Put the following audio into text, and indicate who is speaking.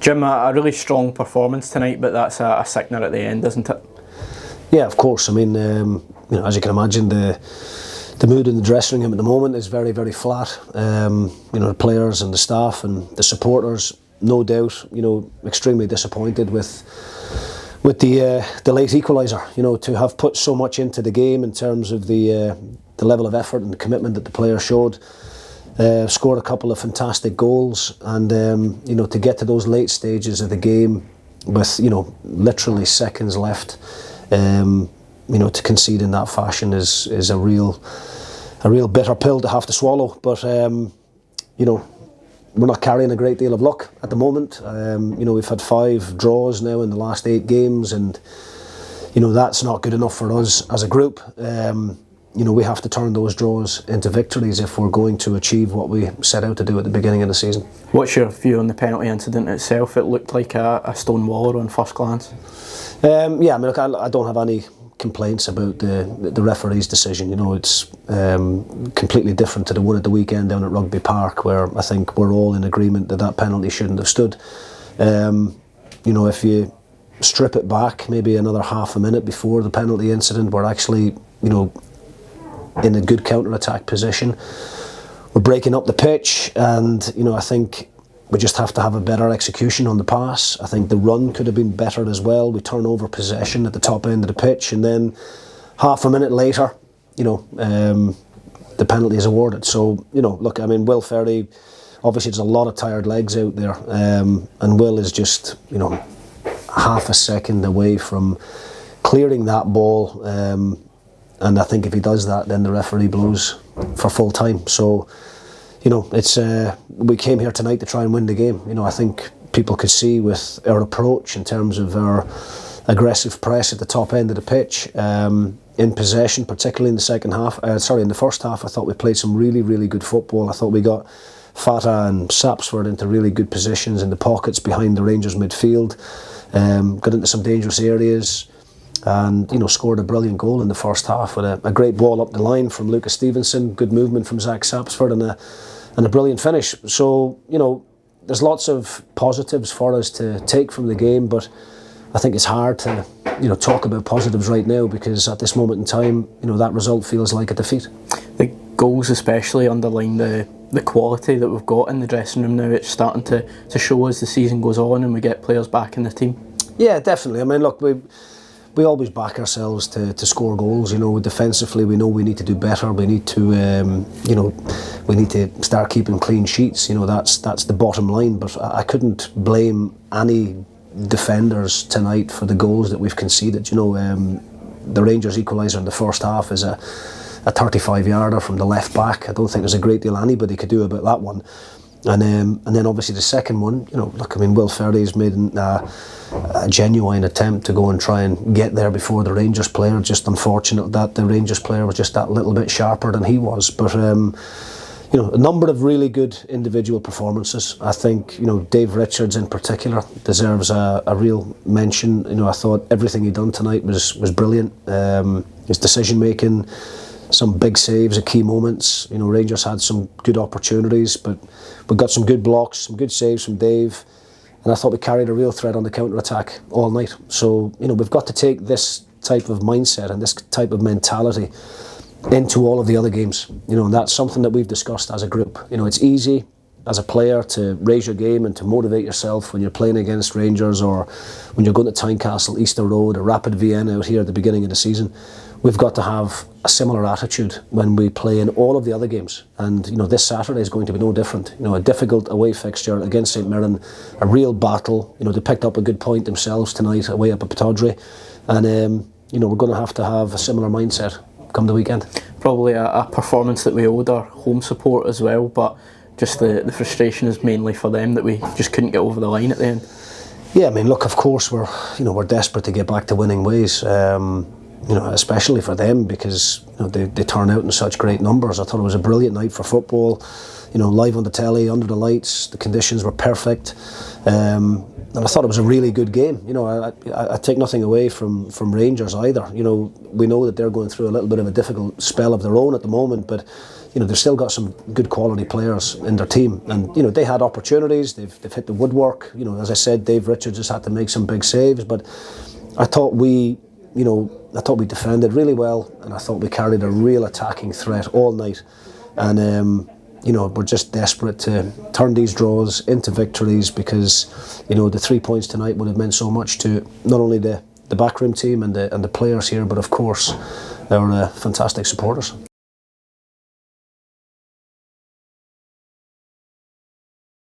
Speaker 1: Jim, a really strong performance tonight, but that's a sickener at the end, isn't it?
Speaker 2: Yeah, of course. I mean, as you can imagine, the mood in the dressing room at the moment is very, very flat. The players and the staff and the supporters, no doubt, extremely disappointed with the late equaliser. To have put so much into the game in terms of the level of effort and the commitment that the players showed. Scored a couple of fantastic goals, and to get to those late stages of the game with literally seconds left, to concede in that fashion is a real bitter pill to have to swallow. But we're not carrying a great deal of luck at the moment. We've had 5 draws now in the last 8 games, and that's not good enough for us as a group. We have to turn those draws into victories if we're going to achieve what we set out to do at the beginning of the season. What's
Speaker 1: your view on the penalty incident itself? It looked like a stone waller on first glance.
Speaker 2: I don't have any complaints about the referee's decision. It's completely different to the one at the weekend down at Rugby Park, where I think we're all in agreement that penalty shouldn't have stood. If you strip it back maybe another half a minute before the penalty incident, we're actually in a good counter-attack position. We're breaking up the pitch, and I think we just have to have a better execution on the pass. I think the run could have been better as well. We turn over possession at the top end of the pitch, and then half a minute later, the penalty is awarded. So, Will Ferry, obviously there's a lot of tired legs out there, and Will is just, half a second away from clearing that ball. And I think if he does that, then the referee blows for full time. So, it's we came here tonight to try and win the game. I think people could see with our approach in terms of our aggressive press at the top end of the pitch, in possession, particularly in the first half, I thought we played some really, really good football. I thought we got Fata and Sapsford into really good positions in the pockets behind the Rangers midfield, got into some dangerous areas, and scored a brilliant goal in the first half with a great ball up the line from Lucas Stevenson, good movement from Zach Sapsford, and a brilliant finish. So there's lots of positives for us to take from the game, but I think it's hard to talk about positives right now, because at this moment in time that result feels like a defeat.
Speaker 1: The goals especially underline the quality that we've got in the dressing room now. It's starting to show as the season goes on and we get players back in the team. Yeah, definitely.
Speaker 2: I mean, look, we always back ourselves to score goals. Defensively, we know we need to do better. We need to, we need to start keeping clean sheets. That's the bottom line. But I couldn't blame any defenders tonight for the goals that we've conceded. The Rangers equaliser in the first half is a 35-yarder from the left back. I don't think there's a great deal anybody could do about that one. And then obviously the second one, Will Ferry's made a genuine attempt to go and try and get there before the Rangers player. Just unfortunate that the Rangers player was just that little bit sharper than he was. But a number of really good individual performances. I think Dave Richards in particular deserves a real mention. I thought everything he done tonight was brilliant. His decision making, some big saves at key moments. Rangers had some good opportunities, but we got some good blocks, some good saves from Dave, and I thought we carried a real threat on the counter-attack all night. So we've got to take this type of mindset and this type of mentality into all of the other games. And that's something that we've discussed as a group. It's easy as a player to raise your game and to motivate yourself when you're playing against Rangers, or when you're going to Tynecastle, Easter Road, or Rapid Vienna out here at the beginning of the season. We've got to have a similar attitude when we play in all of the other games. And this Saturday is going to be no different. A difficult away fixture against St Mirren, a real battle. They picked up a good point themselves tonight away up at Pittodrie, and we're going to have a similar mindset come the weekend.
Speaker 1: Probably a performance that we owed our home support as well, but just the frustration is mainly for them that we just couldn't get over the line at the end.
Speaker 2: Yeah, I mean, look, of course we're desperate to get back to winning ways. Especially for them, because they turn out in such great numbers. I thought it was a brilliant night for football. Live on the telly, under the lights, the conditions were perfect, and I thought it was a really good game. I take nothing away from Rangers either. We know that they're going through a little bit of a difficult spell of their own at the moment, but they've still got some good quality players in their team, and they had opportunities. They've hit the woodwork. As I said, Dave Richards has had to make some big saves, but I thought we defended really well, and I thought we carried a real attacking threat all night, and we're just desperate to turn these draws into victories, because the 3 points tonight would have meant so much to not only the backroom team and the players here, but of course our fantastic supporters.